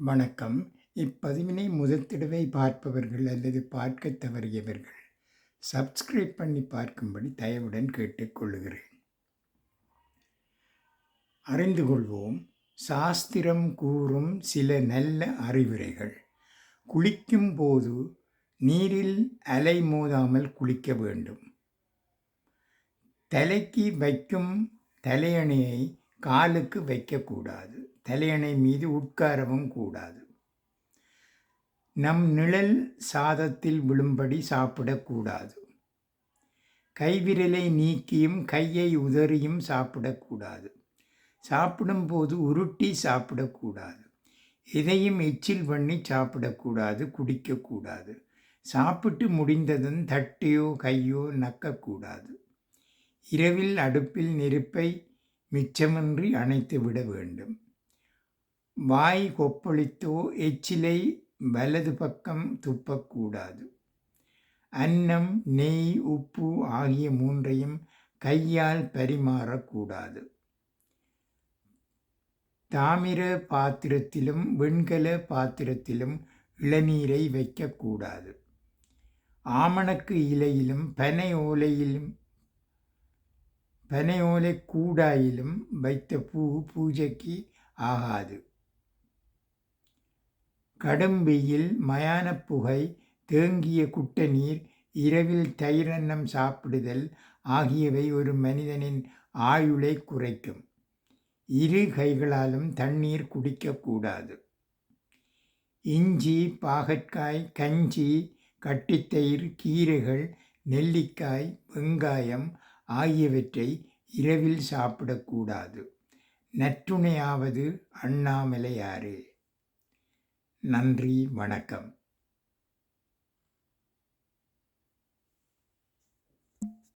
வணக்கம். இப்பதிவினை முதல் தடவை பார்ப்பவர்கள் அல்லது பார்க்கத் தவறியவர்கள் சப்ஸ்கிரைப் பண்ணி பார்க்கும்படி தயவுடன் கேட்டுக்கொள்கிறேன். அறிந்து கொள்வோம். சாஸ்திரம் கூறும் சில நல்ல அறிவுரைகள். குளிக்கும் போது நீரில் அலை மோதாமல் குளிக்க வேண்டும். தலைக்கு வைக்கும் தலையணையை காலுக்கு வைக்கக்கூடாது. தலையணை மீது உட்காரவும் கூடாது. நம் நிழல் சாதத்தில் விழும்படி சாப்பிடக்கூடாது. கைவிரலை நீக்கியும் கையை உதறியும் சாப்பிடக்கூடாது. சாப்பிடும்போது உருட்டி சாப்பிடக்கூடாது. எதையும் எச்சில் பண்ணி சாப்பிடக்கூடாது, குடிக்கக்கூடாது. சாப்பிட்டு முடிந்ததும் தட்டையோ கையோ நக்கக்கூடாது. இரவில் அடுப்பில் நெருப்பை மிச்சமின்றி அணைத்து விட வேண்டும். வாய் கொப்பளித்தோ எச்சிலை வலது பக்கம் துப்பக்கூடாது. அன்னம், நெய், உப்பு ஆகிய மூன்றையும் கையால் பரிமாறக்கூடாது. தாமிர பாத்திரத்திலும் வெண்கல பாத்திரத்திலும் இளநீரை வைக்கக்கூடாது. ஆமணக்கு இலையிலும் பனை ஓலை கூடாயிலும் வைத்த பூ பூஜைக்கு ஆகாது. கடும் வெயில், மயானப் புகை, தேங்கிய குட்ட நீர், இரவில் தயிரன்னம் சாப்பிடுதல் ஆகியவை ஒரு மனிதனின் ஆயுளை குறைக்கும். இரு கைகளாலும் தண்ணீர் குடிக்கக்கூடாது. இஞ்சி, பாகற்காய், கஞ்சி, கட்டித்தயிர், கீரைகள், நெல்லிக்காய், வெங்காயம் ஆகியவற்றை இரவில் சாப்பிடக்கூடாது. நற்றுணையாவது அண்ணாமலையாரே. நன்றி, வணக்கம்.